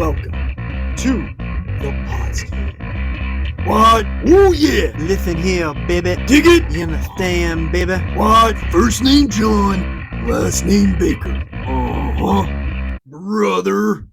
welcome to the Podski. What? Oh yeah! Listen here, baby. Dig it? You understand, baby? What? First name John, last name Baker. Uh-huh. Brother.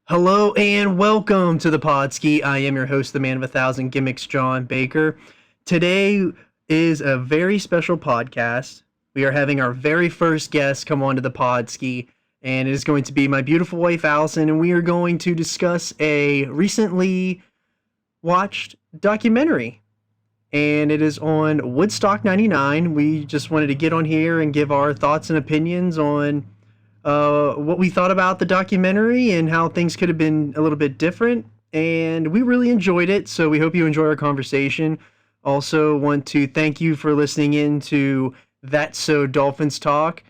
Hello and welcome to the Podski. I am your host, the man of 1,000 gimmicks, John Baker. Today is a very special podcast. We are having our very first guest come onto the Podski, and it is going to be my beautiful wife, Allison, and we are going to discuss a recently watched documentary, and it is on Woodstock 99. We just wanted to get on here and give our thoughts and opinions on what we thought about the documentary and how things could have been a little bit different, and we really enjoyed it, so we hope you enjoy our conversation. Also want to thank you for listening in to That's So Dolphins Talk.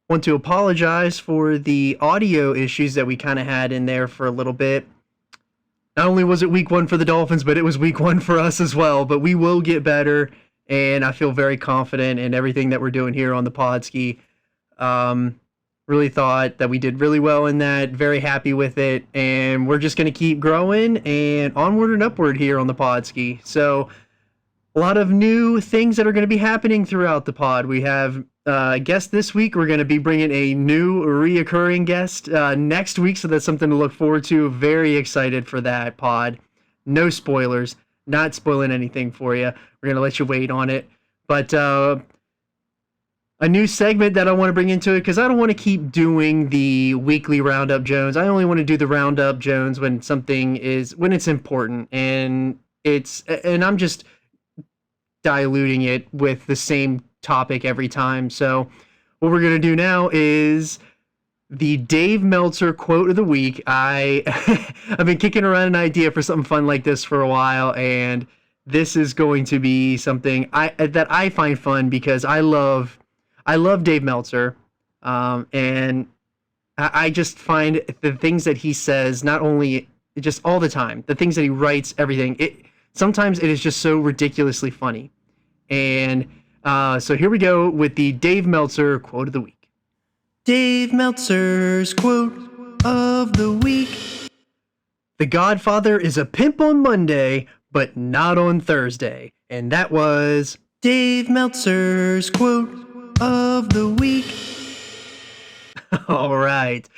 Want to apologize for the audio issues that we kind of had in there for a little bit. Not only was it week one for the Dolphins, but it was week one for us as well, but we will get better, and I feel very confident in everything that we're doing here on the Podski. Really thought that we did really well in that, very happy with it, and we're just going to keep growing and onward and upward here on the Podski. So a lot of new things that are going to be happening throughout the pod. We have a guest this week. We're going to be bringing a new reoccurring guest next week, so that's something to look forward to. Very excited for that pod. No spoilers, not spoiling anything for you. We're going to let you wait on it. But a new segment that I want to bring into it, because I don't want to keep doing the weekly Roundup Jones. I only want to do the Roundup Jones when it's important, and I'm just diluting it with the same topic every time. So what we're going to do now is the Dave Meltzer quote of the week. I've been kicking around an idea for something fun like this for a while, and this is going to be something that I find fun because I love Dave Meltzer, and I just find the things that he says, not only just all the time, the things that he writes, everything. Sometimes it is just so ridiculously funny. And so here we go with the Dave Meltzer quote of the week. Dave Meltzer's quote of the week. The Godfather is a pimp on Monday, but not on Thursday. And that was Dave Meltzer's quote of the week. All right.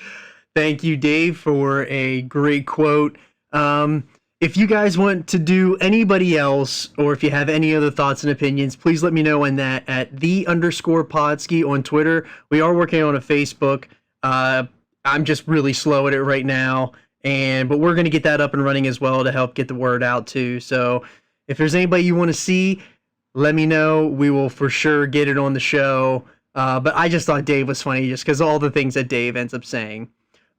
Thank you, Dave, for a great quote. If you guys want to do anybody else, or if you have any other thoughts and opinions, please let me know on that at _Podski on Twitter. We are working on a Facebook. I'm just really slow at it right now, but we're going to get that up and running as well to help get the word out too. So if there's anybody you want to see, let me know. We will for sure get it on the show. But I just thought Dave was funny just because all the things that Dave ends up saying.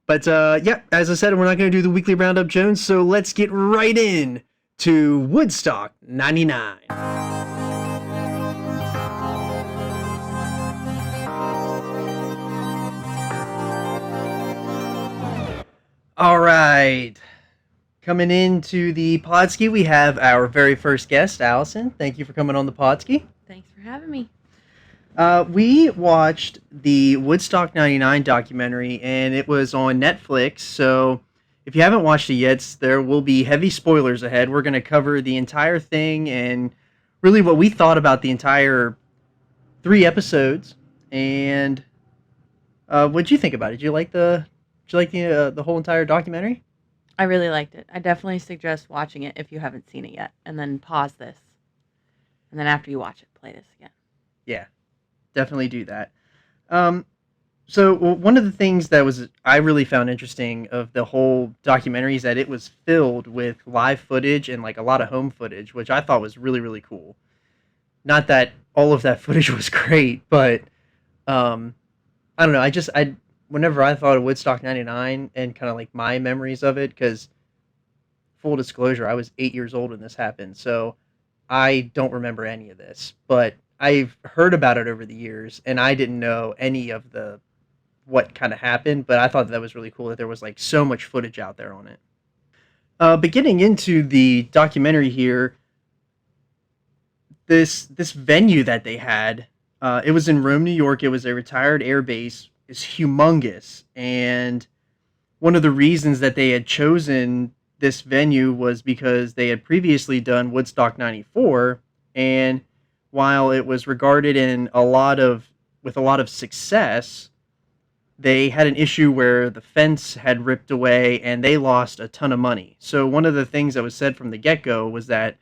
But yeah, as I said, we're not going to do the weekly Roundup Jones, so let's get right in to Woodstock 99. All right. Coming into the Podski, we have our very first guest, Allison. Thank you for coming on the Podski. Thanks for having me. We watched the Woodstock 99 documentary, and it was on Netflix, so if you haven't watched it yet, there will be heavy spoilers ahead. We're going to cover the entire thing and really what we thought about the entire 3 episodes. And what'd you think about it? Did you like the whole entire documentary? I really liked it. I definitely suggest watching it if you haven't seen it yet, and then pause this. And then after you watch it, play this again. Yeah. Definitely do that. So one of the things that I really found interesting of the whole documentary is that it was filled with live footage and like a lot of home footage, which I thought was really, really cool. Not that all of that footage was great, but I don't know. Whenever I thought of Woodstock 99 and kind of like my memories of it, because full disclosure, I was 8 years old when this happened, so I don't remember any of this, but I've heard about it over the years, and I didn't know any of what kind of happened, but I thought that was really cool that there was like so much footage out there on it. But getting into the documentary here, this venue that they had, it was in Rome, New York. It was a retired air base. It's humongous, and one of the reasons that they had chosen this venue was because they had previously done Woodstock 94, and while it was regarded in a lot of with a lot of success, they had an issue where the fence had ripped away and they lost a ton of money. So one of the things that was said from the get-go was that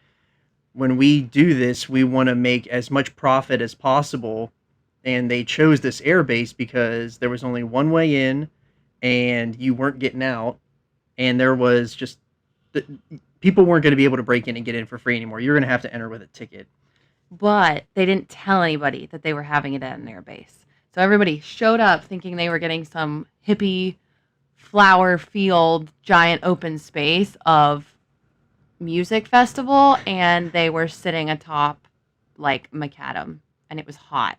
when we do this, we want to make as much profit as possible. And they chose this airbase because there was only one way in and you weren't getting out. And there was just the, people weren't going to be able to break in and get in for free anymore. You're going to have to enter with a ticket. But they didn't tell anybody that they were having it at an airbase. So everybody showed up thinking they were getting some hippie flower field giant open space of music festival, and they were sitting atop like macadam, and it was hot,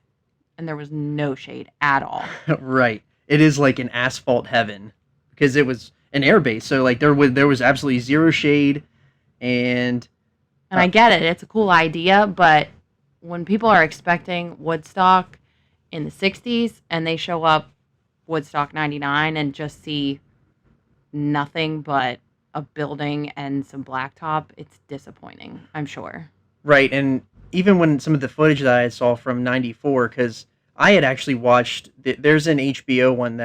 and there was no shade at all. Right. It is like an asphalt heaven because it was an airbase. So like there was absolutely zero shade, and I get it. It's a cool idea, but when people are expecting Woodstock in the 60s and they show up Woodstock 99 and just see nothing but a building and some blacktop, it's disappointing, I'm sure. right. And even when some of the footage that I saw from 94, because I had actually watched, there's an HBO one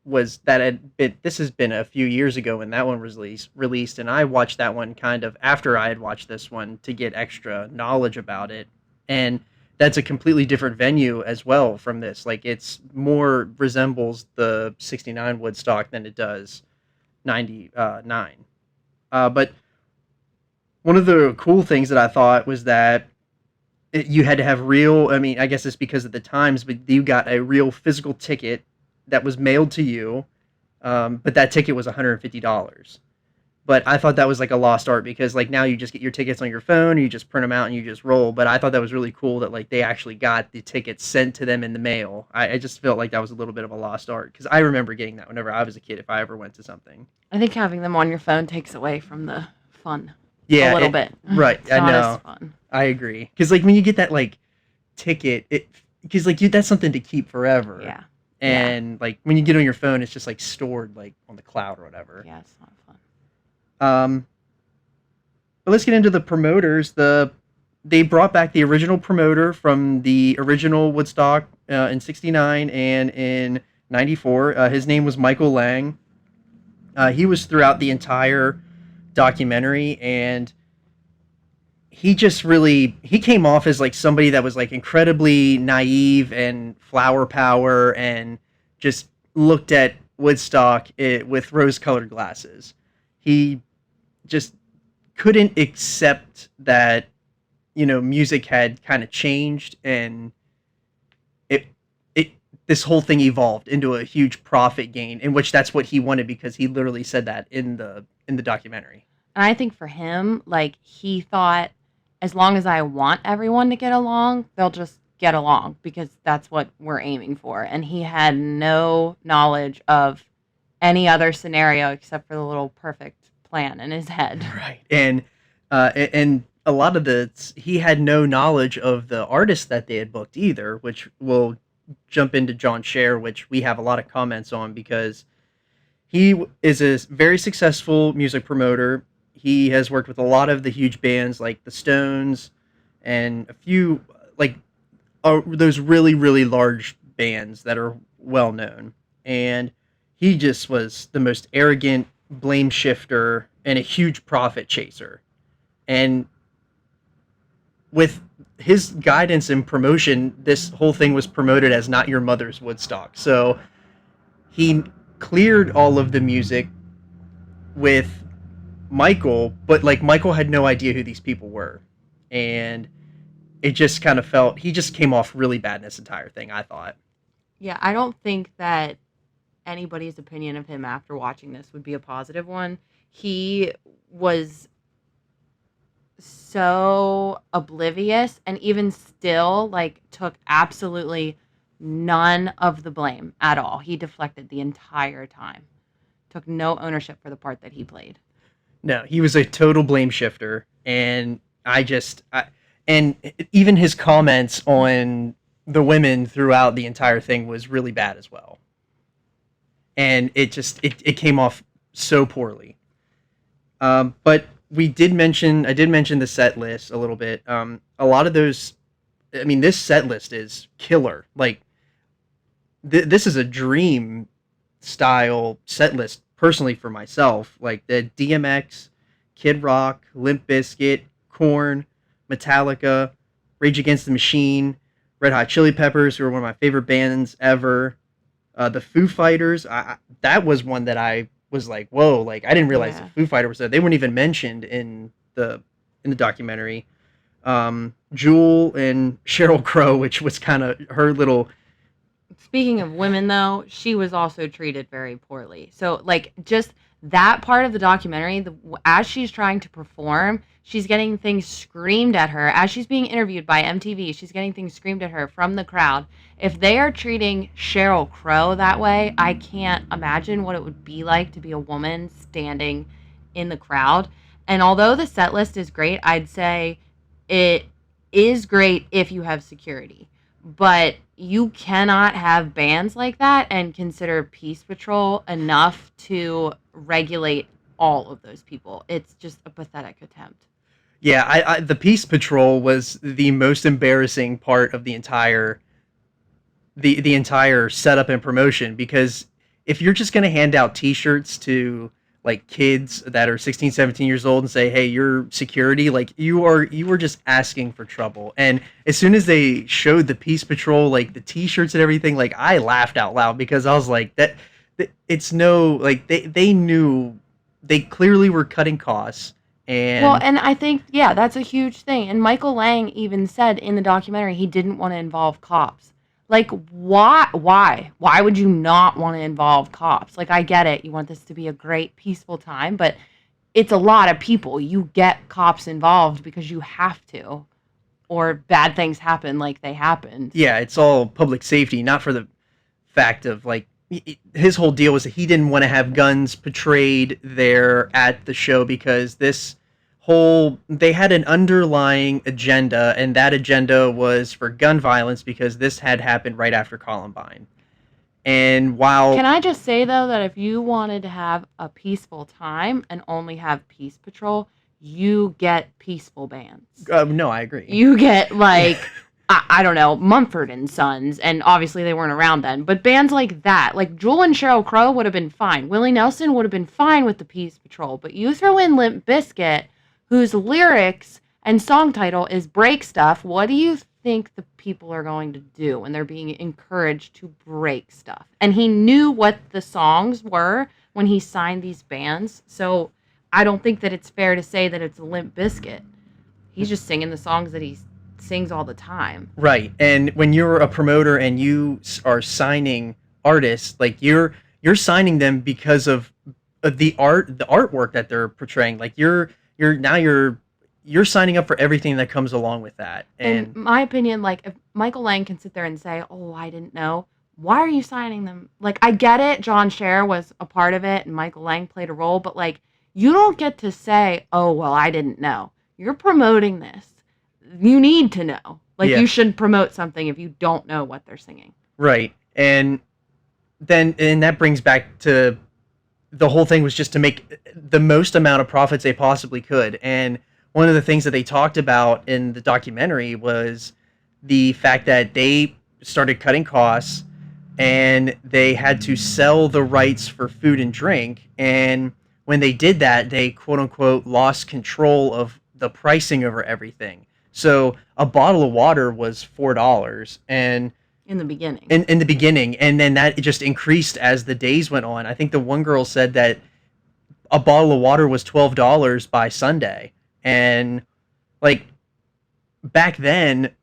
this has been a few years ago when that one was released, and I watched that one kind of after I had watched this one to get extra knowledge about it. And that's a completely different venue as well from this. Like it's more resembles the 69 Woodstock than it does 99. But one of the cool things that I thought was that you had to have real, I mean, I guess it's because of the times, but you got a real physical ticket that was mailed to you. But that ticket was $150. But I thought that was like a lost art because like now you just get your tickets on your phone, you just print them out and you just roll. But I thought that was really cool that like they actually got the tickets sent to them in the mail. I just felt like that was a little bit of a lost art because I remember getting that whenever I was a kid if I ever went to something. I think having them on your phone takes away from the fun. Yeah, a little bit. Right, It's I not know. as fun. I agree because like when you get that like ticket, because like that's something to keep forever. Yeah. And like when you get on your phone, it's just like stored like on the cloud or whatever. Yeah, it's not fun. But let's get into the promoters. They brought back the original promoter from the original Woodstock in '69 and in '94. His name was Michael Lang. He was throughout the entire documentary, and he came off as like somebody that was like incredibly naive and flower power and just looked at Woodstock with rose-colored glasses. He just couldn't accept that, music had kind of changed and this whole thing evolved into a huge profit gain, in which that's what he wanted because he literally said that in the documentary. And I think for him, like, he thought, as long as I want everyone to get along, they'll just get along because that's what we're aiming for. And he had no knowledge of any other scenario except for the little perfect plan in his head. Right. And a lot of he had no knowledge of the artists that they had booked either, which will jump into John Scher, which we have a lot of comments on because he is a very successful music promoter. He has worked with a lot of the huge bands like the Stones and a few like those really, really large bands that are well known. And he just was the most arrogant blame shifter and a huge profit chaser. And with his guidance and promotion, this whole thing was promoted as Not Your Mother's Woodstock. So he cleared all of the music with Michael, but like Michael had no idea who these people were. And it just kind of he just came off really bad in this entire thing, I thought. Yeah, I don't think that anybody's opinion of him after watching this would be a positive one. He was so oblivious and even still like took absolutely none of the blame at all. He deflected the entire time. Took no ownership for the part that he played. No, he was a total blame shifter, and and even his comments on the women throughout the entire thing was really bad as well. and it came off so poorly. But I did mention the set list a little bit. A lot of those, I mean, this set list is killer. Like, this is a dream style set list personally for myself. Like the DMX, Kid Rock, Limp Bizkit, Korn, Metallica, Rage Against the Machine, Red Hot Chili Peppers, who are one of my favorite bands ever. The Foo Fighters, that was one that I was like, whoa! Like I didn't realize the Foo Fighters was there. They weren't even mentioned in the documentary. Jewel and Sheryl Crow, which was kind of her little. Speaking of women, though, she was also treated very poorly. So, like, just that part of the documentary, as she's trying to perform, she's getting things screamed at her. As she's being interviewed by MTV, she's getting things screamed at her from the crowd. If they are treating Sheryl Crow that way, I can't imagine what it would be like to be a woman standing in the crowd. And although the set list is great, I'd say it is great if you have security. But you cannot have bands like that and consider Peace Patrol enough to regulate all of those people. It's just a pathetic attempt. Yeah, the Peace Patrol was the most embarrassing part of the entire setup and promotion, because if you're just going to hand out t-shirts to like kids that are 16, 17 years old and say, hey, you're security, like you were just asking for trouble. And as soon as they showed the Peace Patrol, like the t-shirts and everything, like I laughed out loud, because I was like, that it's no, like they knew, they clearly were cutting costs. And I think, yeah, that's a huge thing. And Michael Lang even said in the documentary he didn't want to involve cops. Like, why? Why would you not want to involve cops? Like, I get it. You want this to be a great, peaceful time, but it's a lot of people. You get cops involved because you have to, or bad things happen like they happened. Yeah, it's all public safety, not for the fact of, like, his whole deal was that he didn't want to have guns portrayed there at the show, because they had an underlying agenda, and that agenda was for gun violence, because this had happened right after Columbine. And while... Can I just say, though, that if you wanted to have a peaceful time and only have Peace Patrol, you get peaceful bands. No, I agree. You get, like... I don't know, Mumford and Sons, and obviously they weren't around then, but bands like that, like Jewel and Sheryl Crow would have been fine. Willie Nelson would have been fine with the Peace Patrol, but you throw in Limp Bizkit, whose lyrics and song title is Break Stuff. What do you think the people are going to do when they're being encouraged to break stuff? And he knew what the songs were when he signed these bands, so I don't think that it's fair to say that it's Limp Bizkit. He's just singing the songs that he sings all the time. Right. And when you're a promoter and you are signing artists, like you're signing them because of the artwork that they're portraying. Like you're signing up for everything that comes along with that. And in my opinion, like if Michael Lang can sit there and say, "Oh, I didn't know," why are you signing them? Like, I get it, John Scher was a part of it and Michael Lang played a role, but like you don't get to say, "Oh, well, I didn't know." You're promoting this. You need to know. Like, you should promote something if you don't know what they're singing. Right. And that brings back to the whole thing was just to make the most amount of profits they possibly could. And one of the things that they talked about in the documentary was the fact that they started cutting costs and they had to sell the rights for food and drink. And when they did that, they quote unquote lost control of the pricing over everything. So a bottle of water was $4, and in the beginning. In the beginning, and then that just increased as the days went on. I think the one girl said that a bottle of water was $12 by Sunday, and like back then,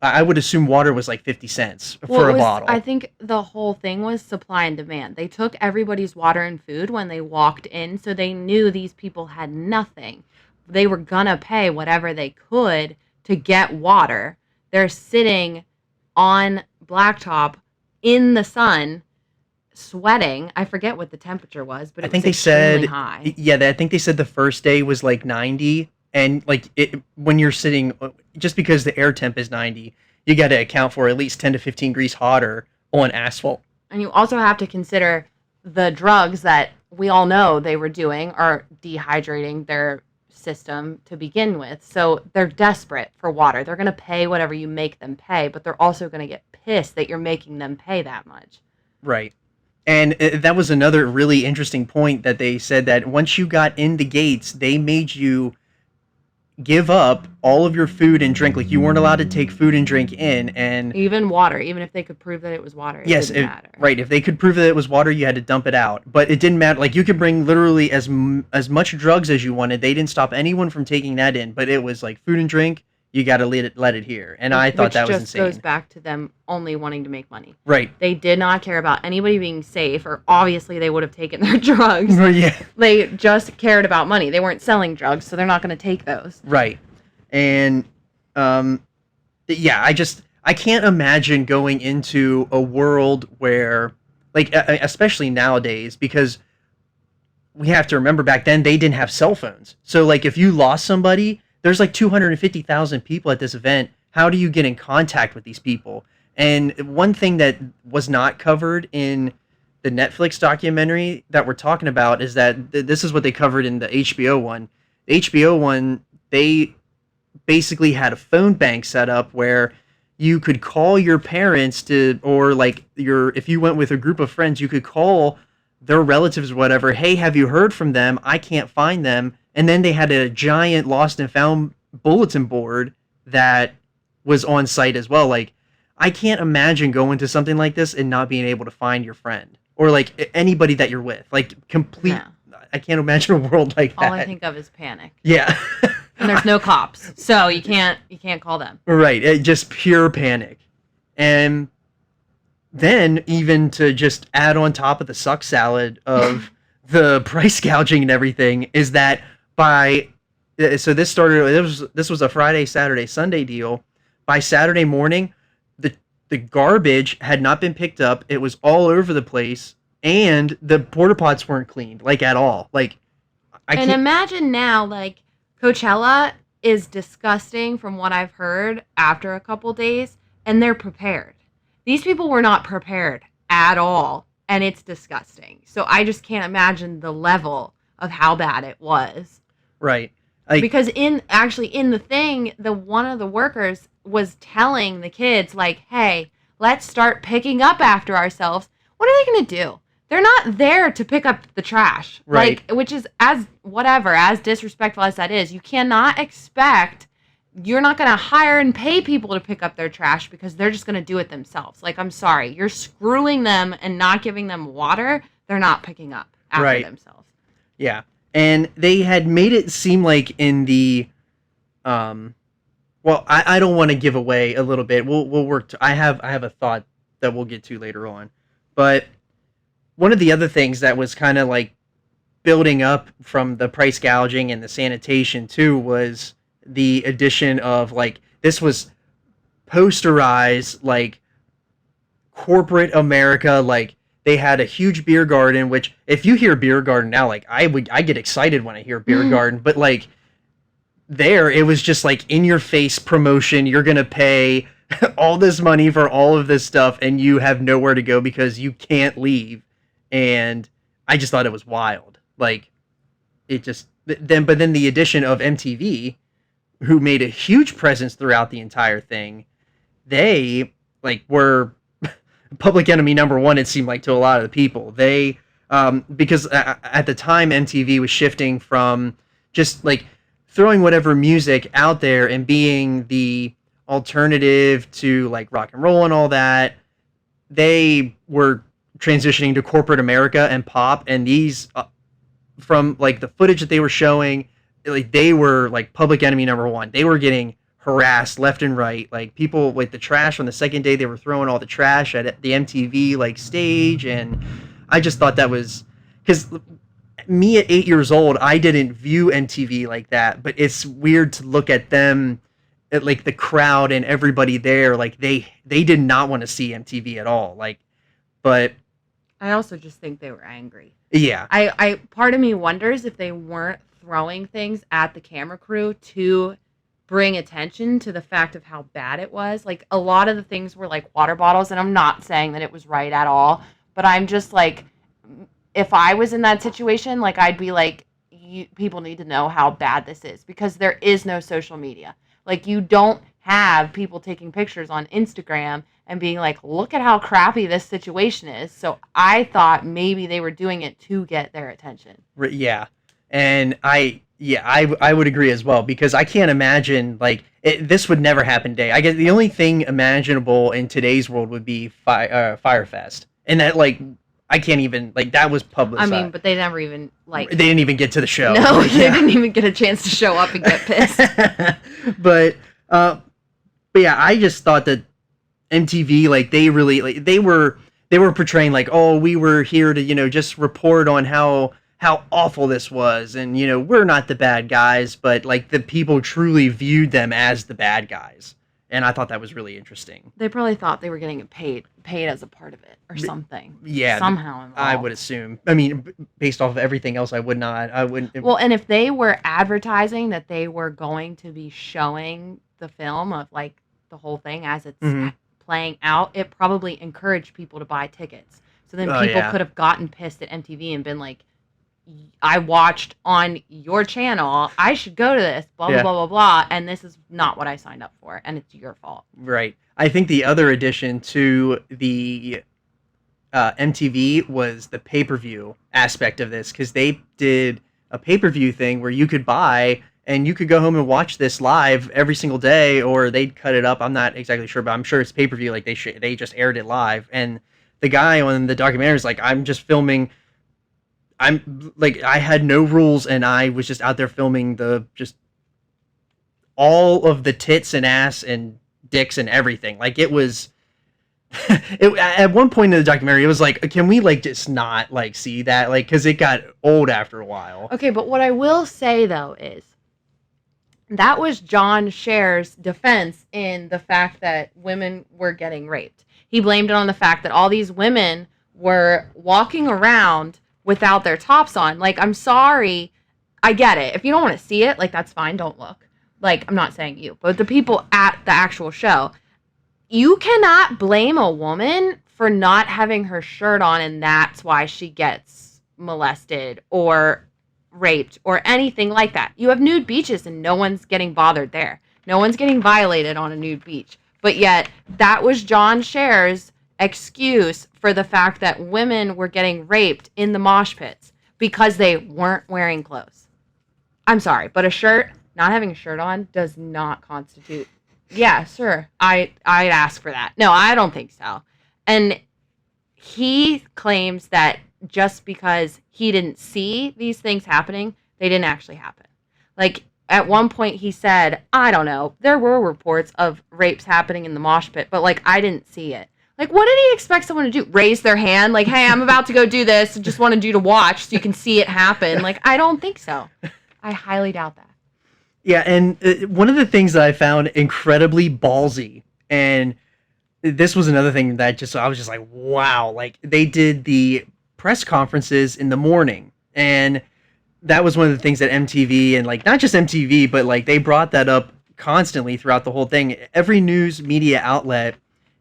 I would assume water was like 50 cents for a bottle. I think the whole thing was supply and demand. They took everybody's water and food when they walked in, so they knew these people had nothing. They were gonna pay whatever they could to get water. They're sitting on blacktop in the sun, sweating. I forget what the temperature was, but I think they said high. Yeah, I think they said the first day was like 90, and like when you're sitting, just because the air temp is 90, you got to account for at least 10 to 15 degrees hotter on asphalt And you also have to consider the drugs that we all know they were doing are dehydrating their system to begin with. So they're desperate for water. They're going to pay whatever you make them pay, but they're also going to get pissed that you're making them pay that much. Right. And that was another really interesting point that they said that once you got in the gates, they made you give up all of your food and drink. Like you weren't allowed to take food and drink in, and Even water, even if they could prove that it was water, it yes, didn't matter. right. If they could prove that it was water, you had to dump it out. But it didn't matter. Like you could bring literally as much drugs as you wanted. They didn't stop anyone from taking that in. But it was like food and drink. You got to let it here. And I thought that was insane. Which just goes back to them only wanting to make money. Right. They did not care about anybody being safe, or obviously they would have taken their drugs. Yeah. They just cared about money. They weren't selling drugs, so they're not going to take those. Right. And yeah, I can't imagine going into a world where, like, especially nowadays, because we have to remember back then they didn't have cell phones. So like if you lost somebody, there's like 250,000 people at this event. How do you get in contact with these people? And one thing that was not covered in the Netflix documentary that we're talking about is that this is what they covered in the HBO one. The HBO one, they basically had a phone bank set up where you could call your parents or like if you went with a group of friends, you could call their relatives or whatever. Hey, have you heard from them? I can't find them. And then they had a giant lost and found bulletin board that was on site as well. Like, I can't imagine going to something like this and not being able to find your friend or like anybody that you're with. Like Yeah. I can't imagine a world like that. All I think of is panic. Yeah. And there's no cops, so you can't call them. Right. Just pure panic. And then even to just add on top of the suck salad of the price gouging and everything is that so this was a Friday, Saturday, Sunday deal. By Saturday morning, the garbage had not been picked up. It was all over the place, and the porta pots weren't cleaned, like at all. Like, And imagine now, like, Coachella is disgusting from what I've heard after a couple days, and they're prepared. These people were not prepared at all, and it's disgusting. So I just can't imagine the level of how bad it was. Right. Because in the thing, one of the workers was telling the kids, like, hey, let's start picking up after ourselves. What are they going to do? They're not there to pick up the trash. Right. Like, which is as disrespectful as that is, you cannot expect, you're not going to hire and pay people to pick up their trash because they're just going to do it themselves. Like, I'm sorry, you're screwing them and not giving them water. They're not picking up after themselves. Yeah. And they had made it seem like in the, well, I don't want to give away a little bit. We'll work. I have a thought that we'll get to later on, but one of the other things that was kind of like building up from the price gouging and the sanitation too was the addition of like this was posterized like corporate America, like. They had a huge beer garden, which if you hear beer garden now, like I get excited when I hear beer garden, but like there, it was just like in your face promotion. You're going to pay all this money for all of this stuff and you have nowhere to go because you can't leave. And I just thought it was wild. Like it just, but then the addition of MTV, who made a huge presence throughout the entire thing, they like were public enemy number one, it seemed like, to a lot of the people. They because at the time MTV was shifting from just like throwing whatever music out there and being the alternative to like rock and roll and all that. They were transitioning to corporate America and pop, and these from like the footage that they were showing, like they were like public enemy number one. They were getting harassed left and right. Like people with the trash on the second day, they were throwing all the trash at the MTV like stage, and I just thought that was because me at 8 years old, I didn't view MTV like that, but it's weird to look at them at like the crowd and everybody there, like they did not want to see MTV at all. Like, but I also just think they were angry. Yeah. I part of me wonders if they weren't throwing things at the camera crew to bring attention to the fact of how bad it was. Like a lot of the things were like water bottles, and I'm not saying that it was right at all, But I'm just like, if I was in that situation, like I'd be like, people need to know how bad this is because there is no social media. Like you don't have people taking pictures on Instagram and being like, look at how crappy this situation is. So I thought maybe they were doing it to get their attention. Yeah. And I would agree as well because I can't imagine like this would never happen today. I guess the only thing imaginable in today's world would be Firefest. And that like I can't even like that was publicized. I mean, but they never even like they didn't even get to the show. No, they didn't even get a chance to show up and get pissed. But yeah, I just thought that MTV like they really like they were portraying like, oh, we were here to just report on how awful this was, and we're not the bad guys, but like the people truly viewed them as the bad guys. And I thought that was really interesting. They probably thought they were getting paid as a part of it or something. Yeah, somehow involved. I would assume. I mean, based off of everything else, I wouldn't. Well, and if they were advertising that they were going to be showing the film of like the whole thing as it's playing out, it probably encouraged people to buy tickets. So then people could have gotten pissed at MTV and been like, I watched on your channel, I should go to this, blah, blah, blah, blah, blah, and this is not what I signed up for, and it's your fault. Right. I think the other addition to the MTV was the pay-per-view aspect of this, because they did a pay-per-view thing where you could buy, and you could go home and watch this live every single day, or they'd cut it up. I'm not exactly sure, but I'm sure it's pay-per-view, like they just aired it live, and the guy on the documentary is like, I'm just filming... I had no rules, and I was just out there filming just all of the tits and ass and dicks and everything. Like it was, at one point in the documentary, it was like, can we like just not like see that? Like, cause it got old after a while. Okay. But what I will say though is that was John Scher's defense in the fact that women were getting raped. He blamed it on the fact that all these women were walking around without their tops on. Like, I'm sorry. I get it. If you don't want to see it, like, that's fine. Don't look. Like, I'm not saying you, but the people at the actual show, you cannot blame a woman for not having her shirt on and that's why she gets molested or raped or anything like that. You have nude beaches and no one's getting bothered there. No one's getting violated on a nude beach. But yet, that was John Scher's excuse for the fact that women were getting raped in the mosh pits because they weren't wearing clothes. I'm sorry, but not having a shirt on does not constitute. Yeah, sure. I'd ask for that. No, I don't think so. And he claims that just because he didn't see these things happening, they didn't actually happen. Like, at one point he said, I don't know, there were reports of rapes happening in the mosh pit, but like, I didn't see it. Like, what did he expect someone to do? Raise their hand? Like, hey, I'm about to go do this. I just wanted you to watch so you can see it happen. Like, I don't think so. I highly doubt that. Yeah, and one of the things that I found incredibly ballsy, and this was another thing that I was just like, wow. Like, they did the press conferences in the morning, and that was one of the things that MTV, and like, not just MTV, but like, they brought that up constantly throughout the whole thing. Every news media outlet,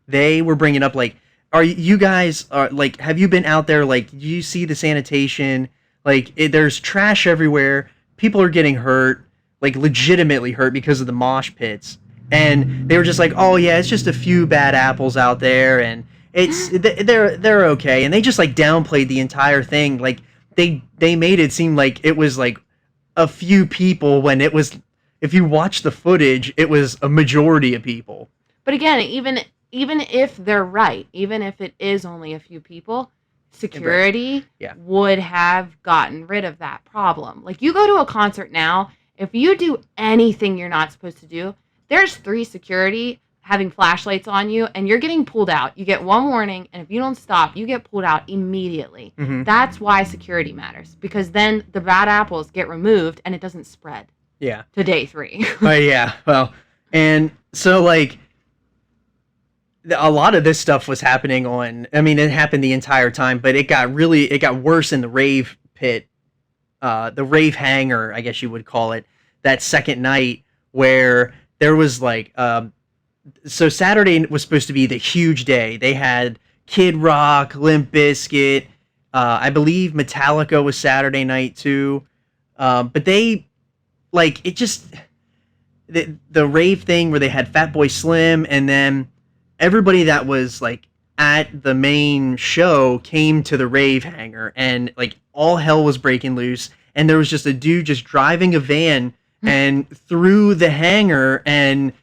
they were bringing up, like, are you guys, like, have you been out there, like, do you see the sanitation? Like, there's trash everywhere. People are getting hurt, like, legitimately hurt because of the mosh pits. And they were just like, oh, yeah, it's just a few bad apples out there, and they're okay. And they just, like, downplayed the entire thing. Like, they made it seem like it was, like, a few people when it was, if you watch the footage, it was a majority of people. But again, even if they're right, even if it is only a few people, security would have gotten rid of that problem. Like, you go to a concert now, if you do anything you're not supposed to do, there's 3 security having flashlights on you, and you're getting pulled out. You get one warning, and if you don't stop, you get pulled out immediately. Mm-hmm. That's why security matters, because then the bad apples get removed, and it doesn't spread. Yeah. To day 3. Oh, yeah. Well, and so, like, a lot of this stuff was happening it happened the entire time, but it got worse in the rave pit, the rave hangar, I guess you would call it, that second night, where there was like, so Saturday was supposed to be the huge day. They had Kid Rock, Limp Bizkit. I believe Metallica was Saturday night too. But they like it just the rave thing where they had Fatboy Slim, and then everybody that was like at the main show came to the rave hangar, and like all hell was breaking loose, and there was just a dude just driving a van and through the hangar, and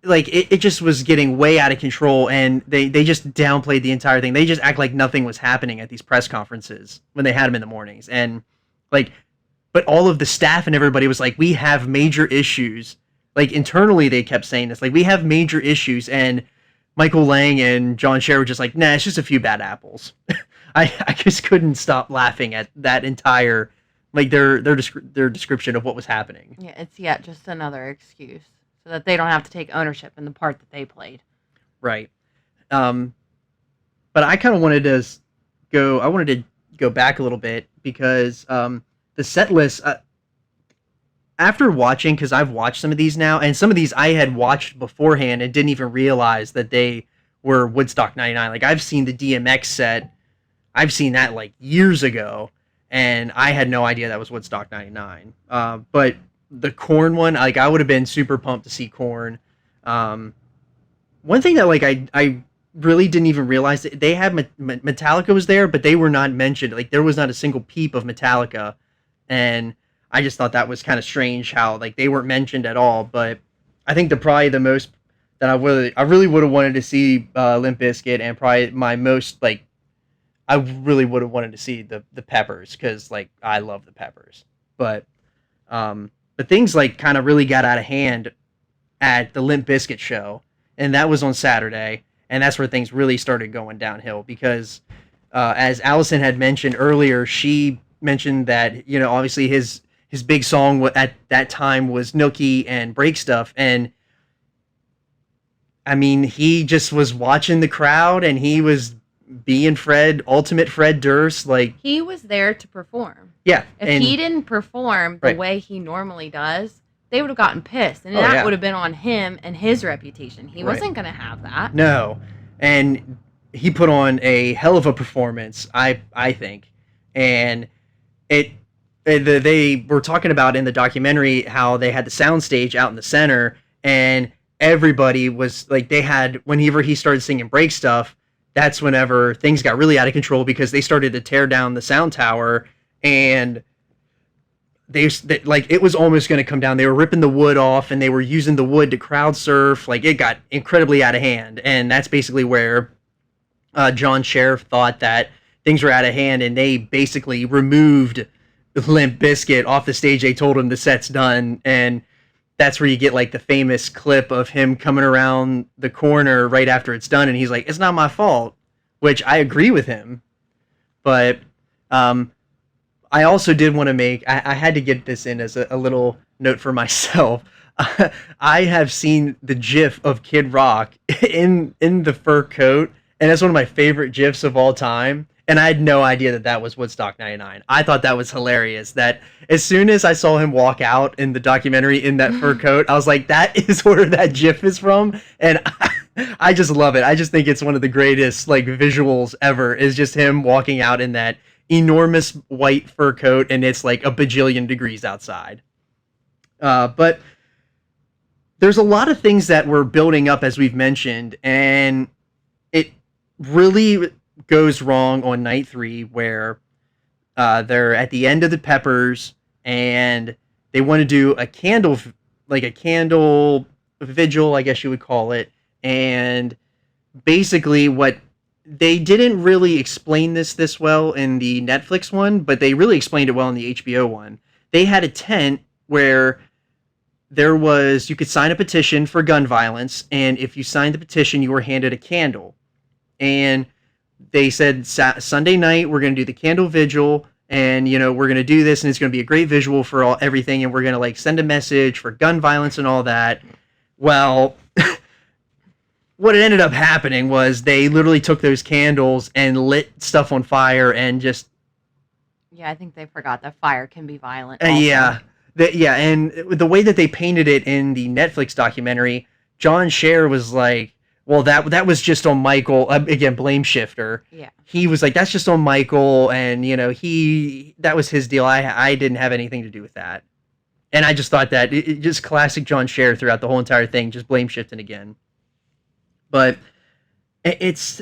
like it just was getting way out of control, and they just downplayed the entire thing. They just act like nothing was happening at these press conferences when they had them in the mornings, and like but all of the staff and everybody was like, we have major issues. Like internally they kept saying this, like we have major issues, and Michael Lang and John Scher were just like, nah, it's just a few bad apples. I just couldn't stop laughing at that entire like their description of what was happening. Yeah, it's yet just another excuse so that they don't have to take ownership in the part that they played. Right. But I kind of wanted to go back a little bit because the set list, after watching, because I've watched some of these now, and some of these I had watched beforehand and didn't even realize that they were Woodstock 99. Like, I've seen the DMX set. I've seen that, like, years ago, and I had no idea that was Woodstock 99. But the Korn one, like, I would have been super pumped to see Korn. One thing that, like, I really didn't even realize, that they had Metallica was there, but they were not mentioned. Like, there was not a single peep of Metallica, and I just thought that was kind of strange how like they weren't mentioned at all. But I think probably the most that I really would have wanted to see Limp Bizkit, and probably my most like I really would have wanted to see the Peppers, because like I love the Peppers. But things like kind of really got out of hand at the Limp Bizkit show, and that was on Saturday, and that's where things really started going downhill because as Allison had mentioned earlier, she mentioned that, you know, obviously his big song at that time was Nookie and Break Stuff, and I mean, he just was watching the crowd, and he was being ultimate Fred Durst. Like, he was there to perform. Yeah. If he didn't perform the way he normally does, they would have gotten pissed, and that would have been on him and his reputation. He wasn't going to have that. No. And he put on a hell of a performance, I think. And they were talking about in the documentary how they had the soundstage out in the center, and everybody was like, they had, whenever he started singing Break Stuff, that's whenever things got really out of control, because they started to tear down the sound tower, and they like, it was almost going to come down. They were ripping the wood off, and they were using the wood to crowd surf. Like, it got incredibly out of hand, and that's basically where John Scher thought that things were out of hand, and they basically removed Limp Bizkit off the stage. They told him the set's done, and that's where you get like the famous clip of him coming around the corner right after it's done, and he's like, "It's not my fault," which I agree with him. But I also did want to make, I had to get this in as a little note for myself. I have seen the GIF of Kid Rock in the fur coat, and that's one of my favorite GIFs of all time. And I had no idea that was Woodstock 99. I thought that was hilarious, that as soon as I saw him walk out in the documentary in that fur coat, I was like, that is where that GIF is from. And I just love it. I just think it's one of the greatest like visuals ever, is just him walking out in that enormous white fur coat, and it's like a bajillion degrees outside. But there's a lot of things that were building up, as we've mentioned, and it really goes wrong on night 3, where they're at the end of the Peppers, and they want to do a candle vigil, I guess you would call it. And basically, what they didn't really explain this well in the Netflix one, but they really explained it well in the HBO one. They had a tent where you could sign a petition for gun violence, and if you signed the petition, you were handed a candle. And they said, Sunday night, we're going to do the candle vigil, and, you know, we're going to do this, and it's going to be a great visual for everything, and we're going to, like, send a message for gun violence and all that. Well, what ended up happening was they literally took those candles and lit stuff on fire, and just... Yeah, I think they forgot that fire can be violent. Yeah, and the way that they painted it in the Netflix documentary, John Scher was like, Well, that was just on Michael. Again, blame shifter. Yeah. He was like, that's just on Michael, and that was his deal. I didn't have anything to do with that. And I just thought that just classic John Scher throughout the whole entire thing, just blame shifting again. But it's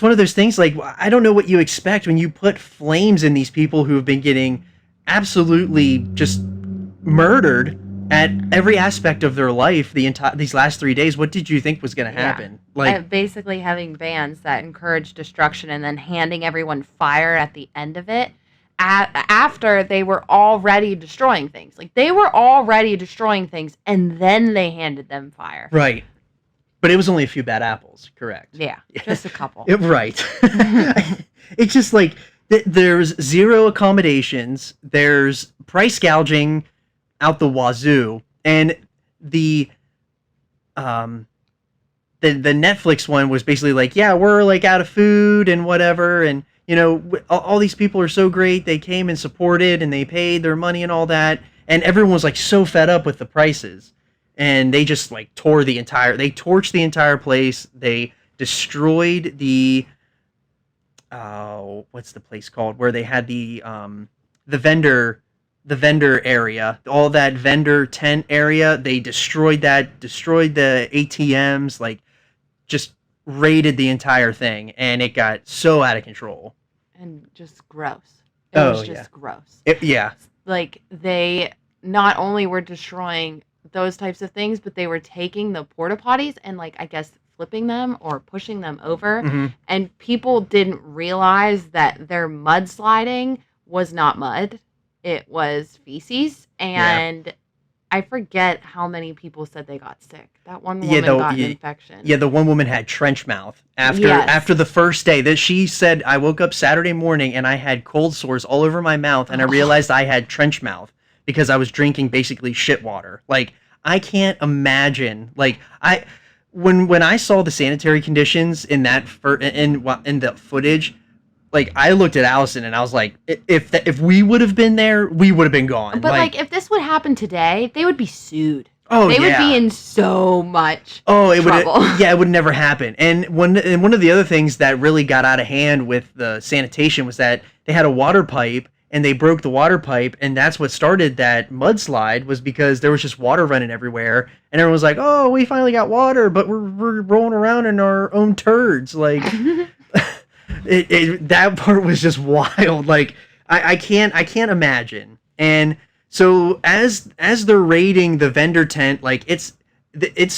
one of those things, like, I don't know what you expect when you put flames in these people who have been getting absolutely just murdered at every aspect of their life these last 3 days. What did you think was going to happen? Like, basically having bands that encourage destruction and then handing everyone fire at the end of it after they were already destroying things. Like, they were already destroying things, and then they handed them fire. Right. But it was only a few bad apples, correct? Yeah, just a couple. Right. It's just like there's zero accommodations. There's price gouging out the wazoo, and the Netflix one was basically like, yeah, we're like out of food and whatever, and all these people are so great. They came and supported, and they paid their money and all that, and everyone was like so fed up with the prices, and they just like they torched the entire place. They destroyed the what's the place called where they had the vendor area, all that vendor tent area. They destroyed the ATMs, like just raided the entire thing, and it got so out of control. And just gross. It was just gross. Yeah. Like, they not only were destroying those types of things, but they were taking the porta potties and, like, I guess flipping them or pushing them over. Mm-hmm. And people didn't realize that their mudsliding was not mud. It was feces. And I forget how many people said they got sick. That one woman got an infection. Yeah, the one woman had trench mouth after the first day. That she said, I woke up Saturday morning and I had cold sores all over my mouth, and I realized I had trench mouth because I was drinking basically shit water. Like, I can't imagine. Like, when I saw the sanitary conditions in the footage, like, I looked at Allison and I was like, if we would have been there, we would have been gone. But like, if this would happen today, they would be sued. Oh, they would be in so much trouble. It would never happen. And one of the other things that really got out of hand with the sanitation was that they had a water pipe, and they broke the water pipe, and that's what started that mudslide, was because there was just water running everywhere, and everyone was like, oh, we finally got water, but we're rolling around in our own turds. Like, that part was just wild. Like, I can't imagine. And so as they're raiding the vendor tent, like, it's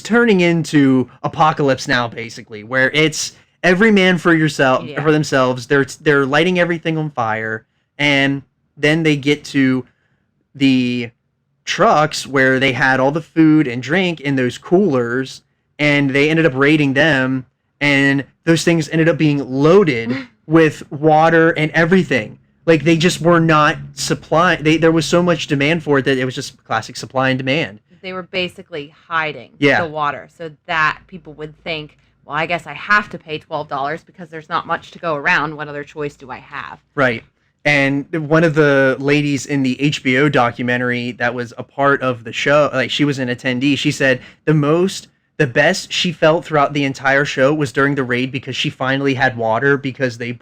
turning into Apocalypse Now, basically, where it's every man for themselves. They're lighting everything on fire. And then they get to the trucks where they had all the food and drink in those coolers, and they ended up raiding them, and those things ended up being loaded with water and everything. Like, they just were not supplying. There was so much demand for it that it was just classic supply and demand. They were basically hiding the water so that people would think, well, I guess I have to pay $12 because there's not much to go around. What other choice do I have? Right. And one of the ladies in the HBO documentary that was a part of the show, like, she was an attendee, she said the best she felt throughout the entire show was during the raid, because she finally had water, because they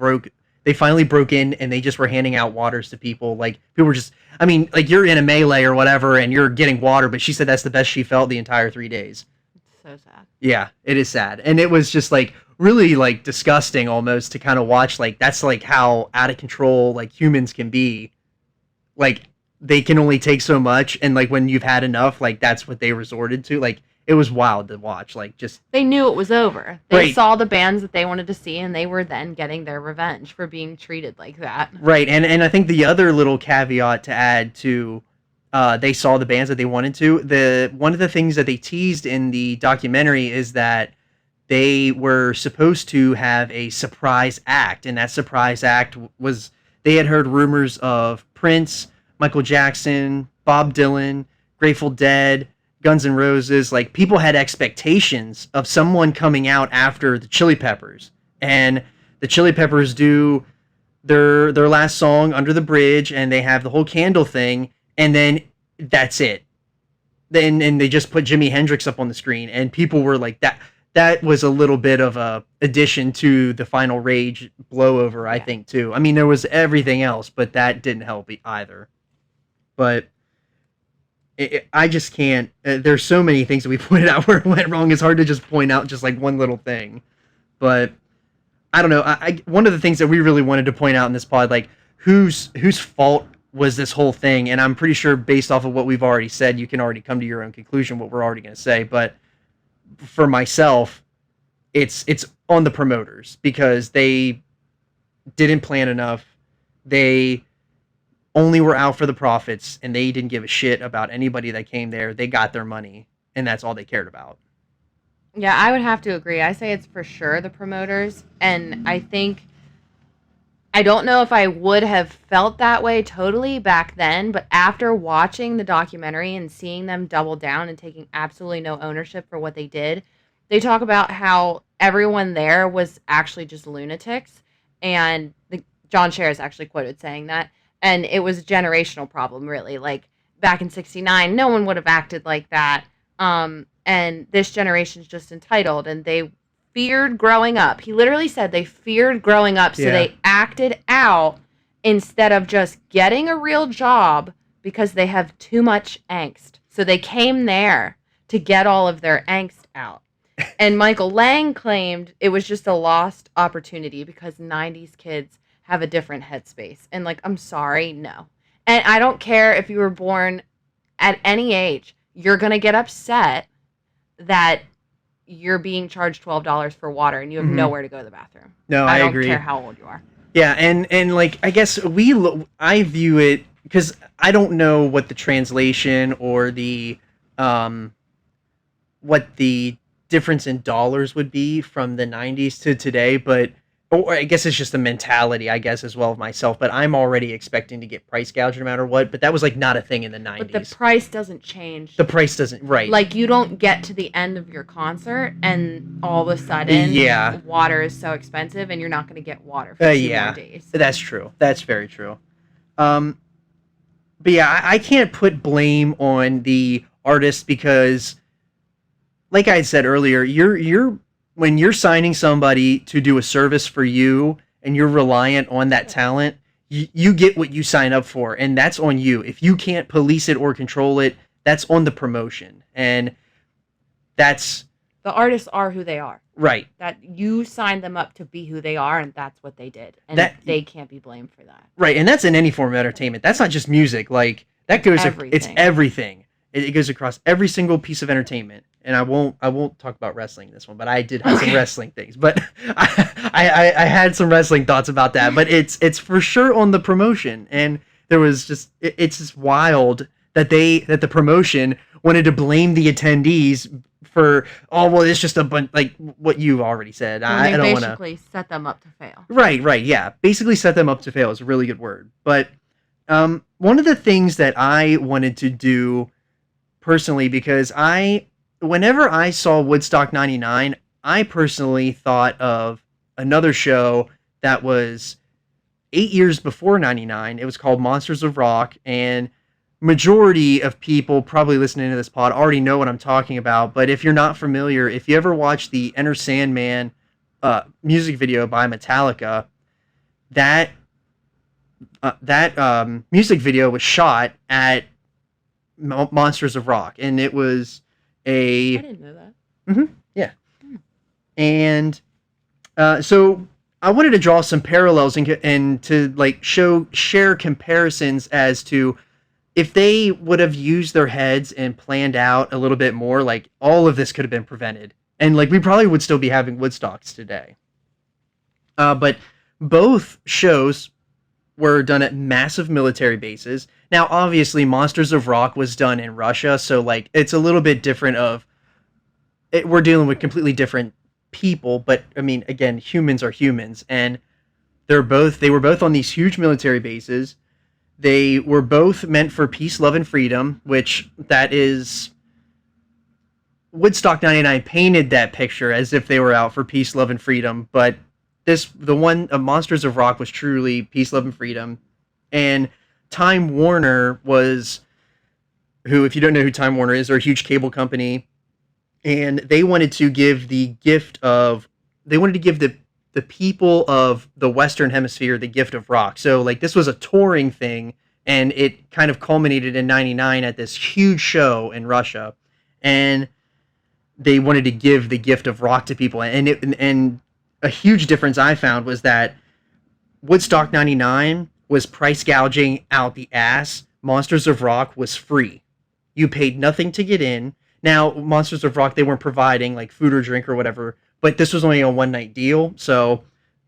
finally broke in and they just were handing out waters to people. Like, people were just, I mean, like, you're in a melee or whatever and you're getting water, but she said that's the best she felt the entire 3 days. It's so sad. Yeah, it is sad. And it was just like really like disgusting almost to kind of watch. Like, that's like how out of control like humans can be. Like, they can only take so much, and like when you've had enough, like that's what they resorted to. Like, it was wild to watch. Like, just they knew it was over. They saw the bands that they wanted to see, and they were then getting their revenge for being treated like that. Right. And I think the other little caveat to add to they saw the bands that they wanted to. One of the things that they teased in the documentary is that they were supposed to have a surprise act, and that surprise act was, they had heard rumors of Prince, Michael Jackson, Bob Dylan, Grateful Dead, Guns N' Roses. Like, people had expectations of someone coming out after the Chili Peppers, and the Chili Peppers do their last song, Under the Bridge, and they have the whole candle thing, and then that's it. And they just put Jimi Hendrix up on the screen, and people were like, that was a little bit of a addition to the final Rage blowover, I think, too. I mean, there was everything else, but that didn't help either. But I just can't. There's so many things that we pointed out where it went wrong. It's hard to just point out just like one little thing. But I don't know. One of the things that we really wanted to point out in this pod, like whose fault was this whole thing? And I'm pretty sure based off of what we've already said, you can already come to your own conclusion what we're already going to say. But for myself, it's on the promoters because they didn't plan enough. They only were out for the profits, and they didn't give a shit about anybody that came there. They got their money, and that's all they cared about. Yeah, I would have to agree. I say it's for sure the promoters, and I don't know if I would have felt that way totally back then, but after watching the documentary and seeing them double down and taking absolutely no ownership for what they did, they talk about how everyone there was actually just lunatics, and John Scher is actually quoted saying that. And it was a generational problem, really. Like, back in 69, no one would have acted like that. And this generation's just entitled. And they feared growing up. He literally said they feared growing up, so they acted out instead of just getting a real job because they have too much angst. So they came there to get all of their angst out. And Michael Lang claimed it was just a lost opportunity because 90s kids have a different headspace. And like, I'm sorry, no. And I don't care if you were born at any age, you're going to get upset that you're being charged $12 for water and you have nowhere to go to the bathroom. No, I agree. I don't care how old you are. Yeah, and like, I guess I view it, because I don't know what the translation or the, what the difference in dollars would be from the 90s to today, but or I guess it's just a mentality, I guess, as well of myself. But I'm already expecting to get price gouged no matter what. But that was like not a thing in the 90s. But the price doesn't change. The price doesn't, right. Like, you don't get to the end of your concert and all of a sudden water is so expensive and you're not going to get water for 2 more days. That's true. That's very true. But yeah, I can't put blame on the artist because, like I said earlier, you're when you're signing somebody to do a service for you and you're reliant on that talent, you get what you sign up for, and that's on you. If you can't police it or control it, that's on the promotion. And that's... The artists are who they are. Right. That you signed them up to be who they are, and that's what they did. And they can't be blamed for that. Right, and that's in any form of entertainment. That's not just music. Like, that goes... It's everything. It goes across every single piece of entertainment. And I won't talk about wrestling in this one, but I did have some wrestling things. But I had some wrestling thoughts about that. But it's for sure on the promotion. And there was just it's just wild that the promotion wanted to blame the attendees for it's just a bunch, like what you already said. I don't want to basically set them up to fail. Right, yeah. Basically set them up to fail is a really good word. But one of the things that I wanted to do personally, because whenever I saw Woodstock 99, I personally thought of another show that was 8 years before 99. It was called Monsters of Rock, and majority of people probably listening to this pod already know what I'm talking about. But if you're not familiar, if you ever watched the Enter Sandman music video by Metallica, that music video was shot at Monsters of Rock, and it was I didn't know that. Yeah. And so I wanted to draw some parallels and to like share comparisons as to if they would have used their heads and planned out a little bit more, like all of this could have been prevented. And like we probably would still be having Woodstocks today. But both shows were done at massive military bases. Now, obviously, Monsters of Rock was done in Russia, so like it's a little bit different we're dealing with completely different people, but I mean, again, humans are humans, and they were both on these huge military bases. They were both meant for peace, love, and freedom, which that is... Woodstock 99 painted that picture as if they were out for peace, love, and freedom, but the one of Monsters of Rock was truly peace, love, and freedom. And Time Warner was, who, if you don't know who Time Warner is, they're a huge cable company. and they wanted to give the people of the Western Hemisphere the gift of rock. So like this was a touring thing, and it kind of culminated in '99 at this huge show in Russia, and they wanted to give the gift of rock to people. And a huge difference I found was that Woodstock '99 was price gouging out the ass. Monsters of Rock was free. You paid nothing to get in. Now, Monsters of Rock, they weren't providing like food or drink or whatever, but this was only a one night deal, so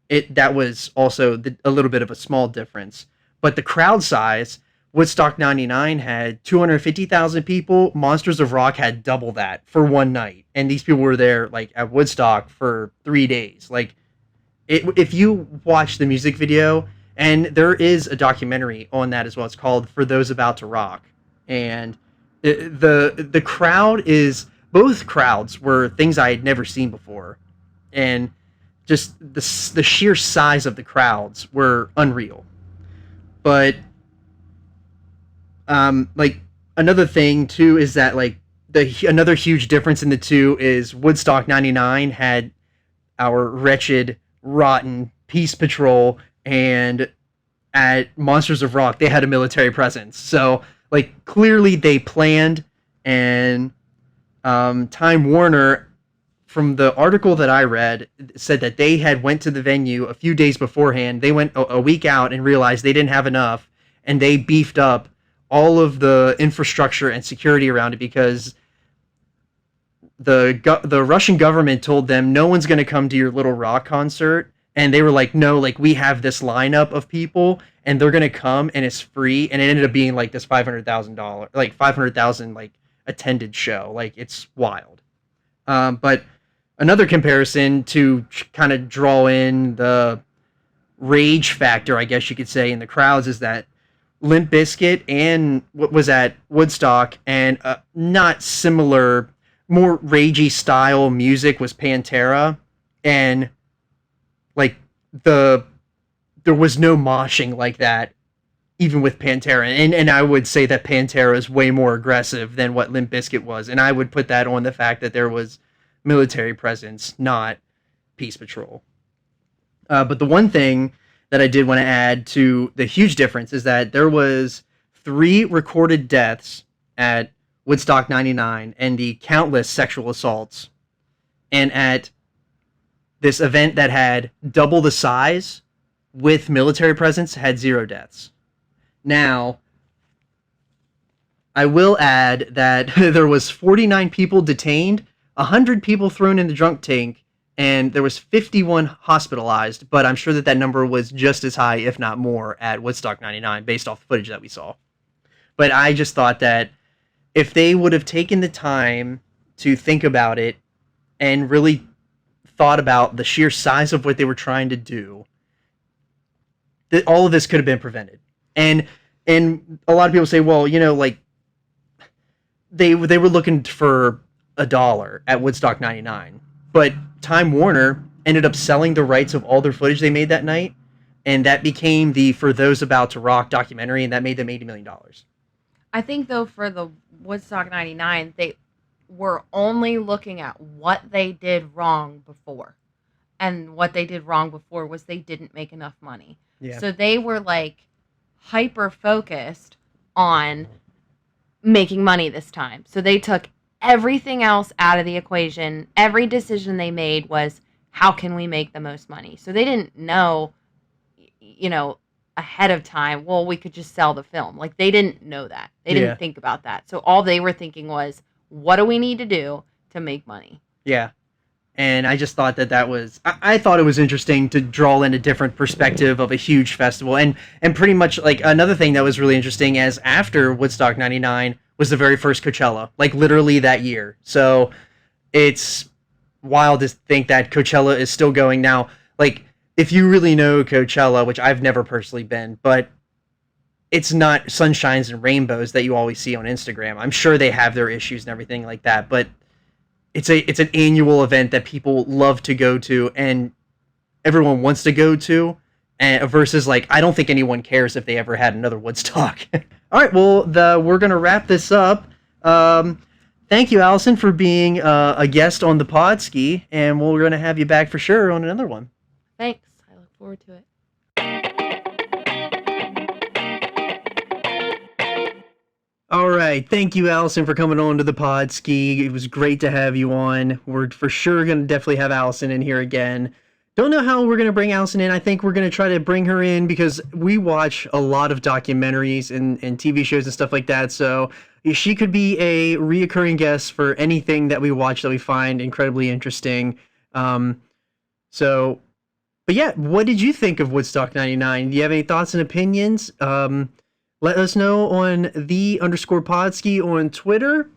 that was also a little bit of a small difference. But the crowd size, Woodstock '99 had 250,000 people. Monsters of Rock had double that for one night, and these people were there like at Woodstock for 3 days. Like, if you watch the music video, and there is a documentary on that as well. It's called "For Those About to Rock," and the crowd is both crowds were things I had never seen before, and just the sheer size of the crowds were unreal. But like another thing too is that like another huge difference in the two is Woodstock '99 had our wretched, rotten Peace Patrol, and at Monsters of Rock they had a military presence. So like clearly they planned, and Time Warner, from the article that I read, said that they had went to the venue a few days beforehand. They went a week out and realized they didn't have enough, and they beefed up all of the infrastructure and security around it because the Russian government told them no one's going to come to your little rock concert, and they were like, no, like we have this lineup of people and they're going to come and it's free, and it ended up being like this $500,000 like attended show. Like it's wild. But another comparison to kind of draw in the rage factor, I guess you could say, in the crowds is that Limp Bizkit and what was at Woodstock, and not similar, more ragey style music was Pantera, and like there was no moshing like that even with Pantera, and I would say that Pantera is way more aggressive than what Limp Bizkit was, and I would put that on the fact that there was military presence, not Peace Patrol. But the one thing that I did want to add to the huge difference is that there was 3 recorded deaths at Woodstock '99 and the countless sexual assaults. And at this event that had double the size with military presence had 0 deaths. Now, I will add that there was 49 people detained, 100 people thrown in the drunk tank, and there was 51 hospitalized, but I'm sure that number was just as high, if not more, at Woodstock '99, based off the footage that we saw. But I just thought that if they would have taken the time to think about it and really thought about the sheer size of what they were trying to do, that all of this could have been prevented. And a lot of people say, well, you know, like they were looking for $1 at Woodstock '99, but Time Warner ended up selling the rights of all their footage they made that night, and that became the For Those About to Rock documentary, and that made them $80 million. I think, though, for the Woodstock '99, they were only looking at what they did wrong before. And what they did wrong before was they didn't make enough money. Yeah. So they were, like, hyper-focused on making money this time. So they took everything else out of the equation. Every decision they made was, how can we make the most money? So they didn't know, you know, ahead of time, well, we could just sell the film. Like, they didn't know that. They didn't think about that. So all they were thinking was, what do we need to do to make money? Yeah. And I just thought that was, I thought it was interesting to draw in a different perspective of a huge festival. And pretty much, like, another thing that was really interesting is after Woodstock '99 was the very first Coachella, like literally that year. So it's wild to think that Coachella is still going now. Like, if you really know Coachella, which I've never personally been, but it's not sunshines and rainbows that you always see on Instagram. I'm sure they have their issues and everything like that, but it's an annual event that people love to go to and everyone wants to go to, and versus like, I don't think anyone cares if they ever had another Woodstock. All right, well, we're going to wrap this up. thank you, Allison, for being a guest on the Podski, and we're going to have you back for sure on another one. Thanks. I look forward to it. All right. Thank you, Allison, for coming on to the Podski. It was great to have you on. We're for sure going to definitely have Allison in here again. Don't know how we're going to bring Allison in. I think we're going to try to bring her in because we watch a lot of documentaries and TV shows and stuff like that. So she could be a reoccurring guest for anything that we watch that we find incredibly interesting. But yeah, what did you think of Woodstock 99? Do you have any thoughts and opinions? Let us know on _Podski on Twitter.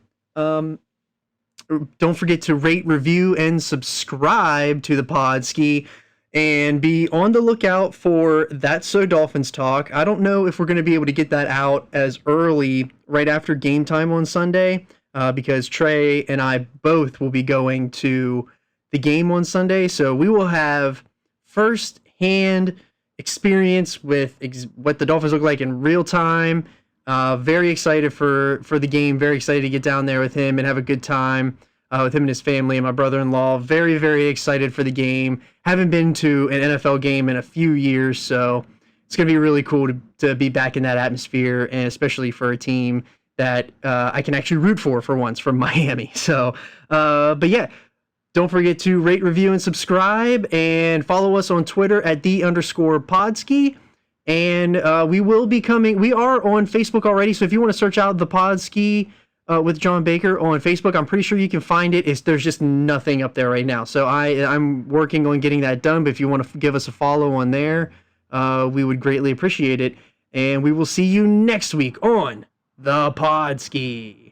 Don't forget to rate, review, and subscribe to the Podski. And be on the lookout for That's So Dolphins Talk. I don't know if we're going to be able to get that out as early right after game time on Sunday because Trey and I both will be going to the game on Sunday. So we will have first-hand experience with what the Dolphins look like in real time. Very excited for the game. Very excited to get down there with him and have a good time with him and his family and my brother-in-law. Very, very excited for the game. Haven't been to an NFL game in a few years, so it's going to be really cool to be back in that atmosphere, and especially for a team that I can actually root for once, from Miami. So, but yeah, don't forget to rate, review, and subscribe, and follow us on Twitter at _Podski. And we will be coming. We are on Facebook already, so if you want to search out the Podski with John Baker on Facebook, I'm pretty sure you can find it. There's just nothing up there right now, so I'm working on getting that done. But if you want to give us a follow on there, we would greatly appreciate it. And we will see you next week on the Podski.